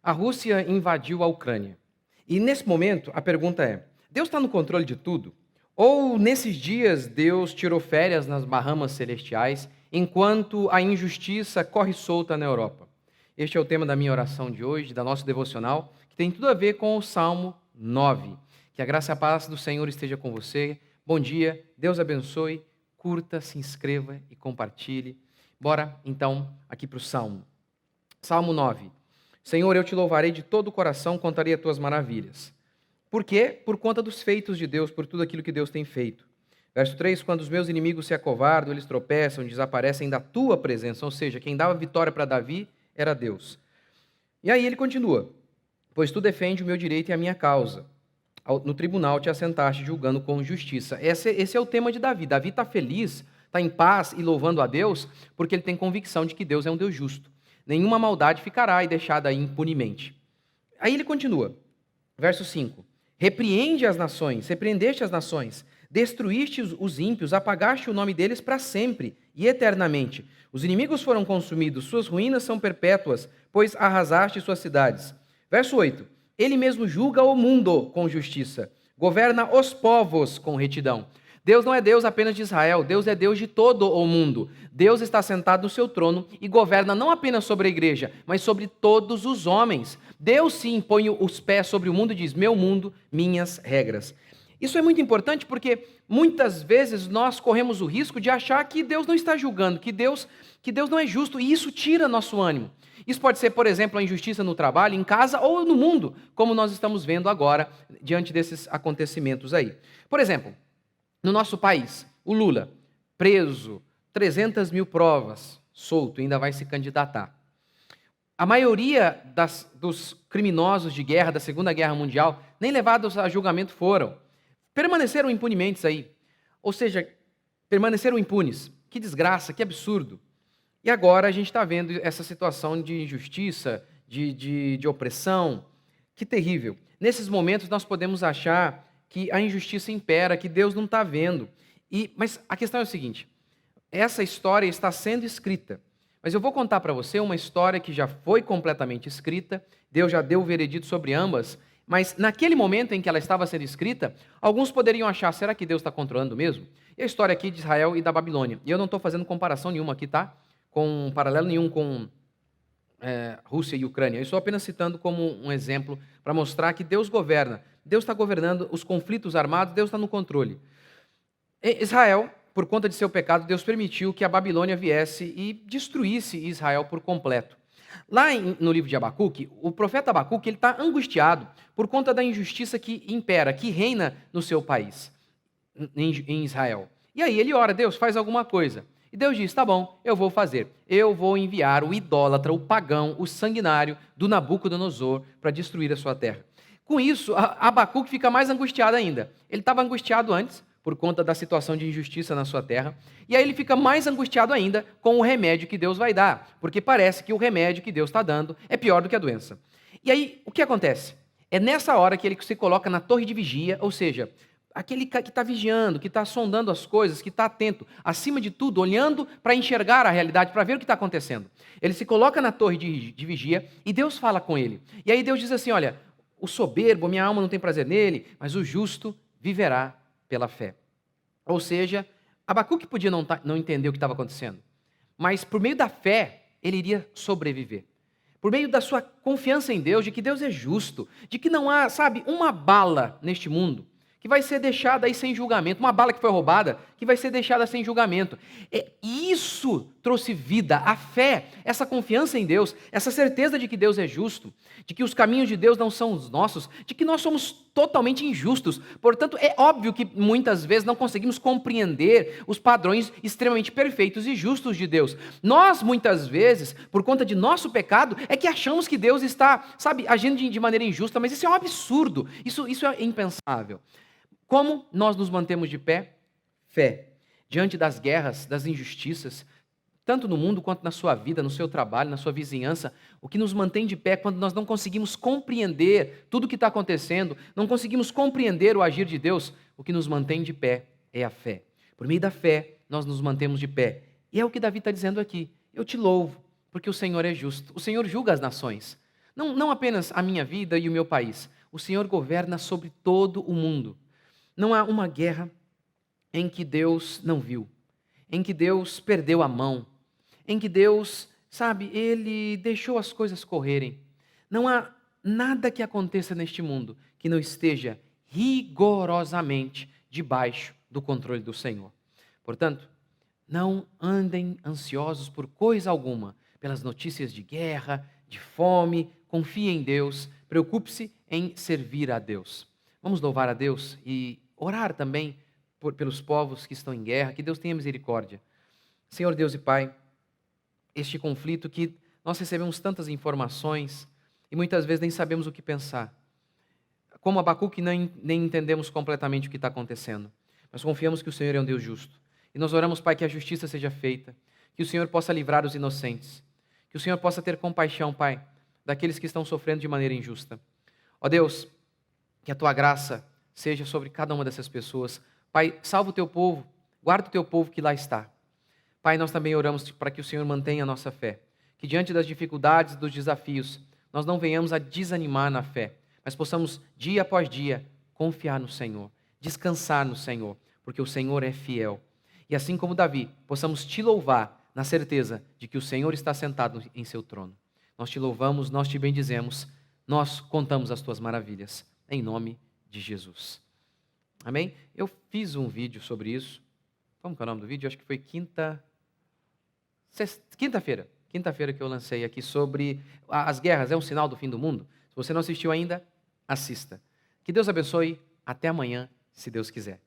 A Rússia invadiu a Ucrânia. E nesse momento, a pergunta é: Deus está no controle de tudo? Ou nesses dias Deus tirou férias nas Bahamas celestiais, enquanto a injustiça corre solta na Europa? Este é o tema da minha oração de hoje, da nossa devocional, que tem tudo a ver com o Salmo 9. Que a graça e a paz do Senhor esteja com você. Bom dia, Deus abençoe, curta, se inscreva e compartilhe. Bora então aqui para o Salmo. Salmo 9. Senhor, eu te louvarei de todo o coração, contarei as tuas maravilhas. Por quê? Por conta dos feitos de Deus, por tudo aquilo que Deus tem feito. Verso 3, quando os meus inimigos se acovardam, eles tropeçam, desaparecem da tua presença. Ou seja, quem dava vitória para Davi era Deus. E aí ele continua, pois tu defende o meu direito e a minha causa. No tribunal te assentaste julgando com justiça. Esse é o tema de Davi. Davi está feliz, está em paz e louvando a Deus, porque ele tem convicção de que Deus é um Deus justo. Nenhuma maldade ficará e deixada aí impunemente. Aí ele continua, verso 5. Repreendeste as nações, destruíste os ímpios, apagaste o nome deles para sempre e eternamente. Os inimigos foram consumidos, suas ruínas são perpétuas, pois arrasaste suas cidades. Verso 8. Ele mesmo julga o mundo com justiça, governa os povos com retidão. Deus não é Deus apenas de Israel, Deus é Deus de todo o mundo. Deus está sentado no seu trono e governa não apenas sobre a igreja, mas sobre todos os homens. Deus sim põe os pés sobre o mundo e diz, meu mundo, minhas regras. Isso é muito importante porque muitas vezes nós corremos o risco de achar que Deus não está julgando, que Deus não é justo, e isso tira nosso ânimo. Isso pode ser, por exemplo, a injustiça no trabalho, em casa ou no mundo, como nós estamos vendo agora, diante desses acontecimentos aí. Por exemplo, no nosso país, o Lula, preso, 300 mil provas, solto, ainda vai se candidatar. A maioria dos criminosos de guerra da Segunda Guerra Mundial, nem levados a julgamento foram. Permaneceram impunemente aí. Ou seja, permaneceram impunes. Que desgraça, que absurdo. E agora a gente está vendo essa situação de injustiça, de opressão. Que terrível. Nesses momentos nós podemos achar que a injustiça impera, que Deus não está vendo. Mas a questão é o seguinte, essa história está sendo escrita, mas eu vou contar para você uma história que já foi completamente escrita, Deus já deu o veredito sobre ambas, mas naquele momento em que ela estava sendo escrita, alguns poderiam achar, será que Deus está controlando mesmo? E a história aqui de Israel e da Babilônia. E eu não estou fazendo comparação nenhuma aqui, tá? Com paralelo nenhum com Rússia e Ucrânia. Eu estou apenas citando como um exemplo para mostrar que Deus governa. Deus está governando os conflitos armados, Deus está no controle. Israel, por conta de seu pecado, Deus permitiu que a Babilônia viesse e destruísse Israel por completo. Lá no livro de Abacuque, o profeta Abacuque está angustiado por conta da injustiça que impera, que reina no seu país, em Israel. E aí ele ora, Deus, faz alguma coisa. E Deus diz, tá bom, eu vou fazer. Eu vou enviar o idólatra, o pagão, o sanguinário do Nabucodonosor para destruir a sua terra. Com isso, Abacuque fica mais angustiado ainda. Ele estava angustiado antes, por conta da situação de injustiça na sua terra, e aí ele fica mais angustiado ainda com o remédio que Deus vai dar, porque parece que o remédio que Deus está dando é pior do que a doença. E aí, o que acontece? É nessa hora que ele se coloca na torre de vigia, ou seja, aquele que está vigiando, que está sondando as coisas, que está atento, acima de tudo, olhando para enxergar a realidade, para ver o que está acontecendo. Ele se coloca na torre de vigia e Deus fala com ele. E aí Deus diz assim, olha, o soberbo, minha alma não tem prazer nele, mas o justo viverá pela fé. Ou seja, Abacuque podia não entender o que estava acontecendo, mas por meio da fé, ele iria sobreviver. Por meio da sua confiança em Deus, de que Deus é justo, de que não há, uma bala neste mundo que vai ser deixada aí sem julgamento, uma bala que foi roubada, que vai ser deixada sem julgamento. Isso trouxe vida, a fé, essa confiança em Deus, essa certeza de que Deus é justo, de que os caminhos de Deus não são os nossos, de que nós somos totalmente injustos. Portanto, é óbvio que muitas vezes não conseguimos compreender os padrões extremamente perfeitos e justos de Deus. Nós, muitas vezes, por conta de nosso pecado, é que achamos que Deus está, agindo de maneira injusta, mas isso é um absurdo, isso é impensável. Como nós nos mantemos de pé? Fé. Diante das guerras, das injustiças, tanto no mundo quanto na sua vida, no seu trabalho, na sua vizinhança, o que nos mantém de pé quando nós não conseguimos compreender tudo o que está acontecendo, não conseguimos compreender o agir de Deus, o que nos mantém de pé é a fé. Por meio da fé, nós nos mantemos de pé. E é o que Davi está dizendo aqui. Eu te louvo, porque o Senhor é justo. O Senhor julga as nações. Não apenas a minha vida e o meu país. O Senhor governa sobre todo o mundo. Não há uma guerra em que Deus não viu, em que Deus perdeu a mão, em que Deus, sabe, ele deixou as coisas correrem. Não há nada que aconteça neste mundo que não esteja rigorosamente debaixo do controle do Senhor. Portanto, não andem ansiosos por coisa alguma, pelas notícias de guerra, de fome, confie em Deus, preocupe-se em servir a Deus. Vamos louvar a Deus e orar também pelos povos que estão em guerra, que Deus tenha misericórdia. Senhor Deus e Pai, este conflito que nós recebemos tantas informações e muitas vezes nem sabemos o que pensar. Como Abacuque, nem entendemos completamente o que está acontecendo, mas confiamos que o Senhor é um Deus justo. E nós oramos, Pai, que a justiça seja feita, que o Senhor possa livrar os inocentes, que o Senhor possa ter compaixão, Pai, daqueles que estão sofrendo de maneira injusta. Ó Deus, que a Tua graça seja sobre cada uma dessas pessoas. Pai, salva o Teu povo, guarda o Teu povo que lá está. Pai, nós também oramos para que o Senhor mantenha a nossa fé, que diante das dificuldades, dos desafios, nós não venhamos a desanimar na fé, mas possamos, dia após dia, confiar no Senhor, descansar no Senhor, porque o Senhor é fiel. E assim como Davi, possamos te louvar na certeza de que o Senhor está sentado em seu trono. Nós te louvamos, nós te bendizemos, nós contamos as tuas maravilhas, em nome de Jesus. Amém? Eu fiz um vídeo sobre isso. Como que é o nome do vídeo? Acho que foi quinta-feira que eu lancei aqui sobre as guerras, é um sinal do fim do mundo. Se você não assistiu ainda, assista. Que Deus abençoe. Até amanhã, se Deus quiser.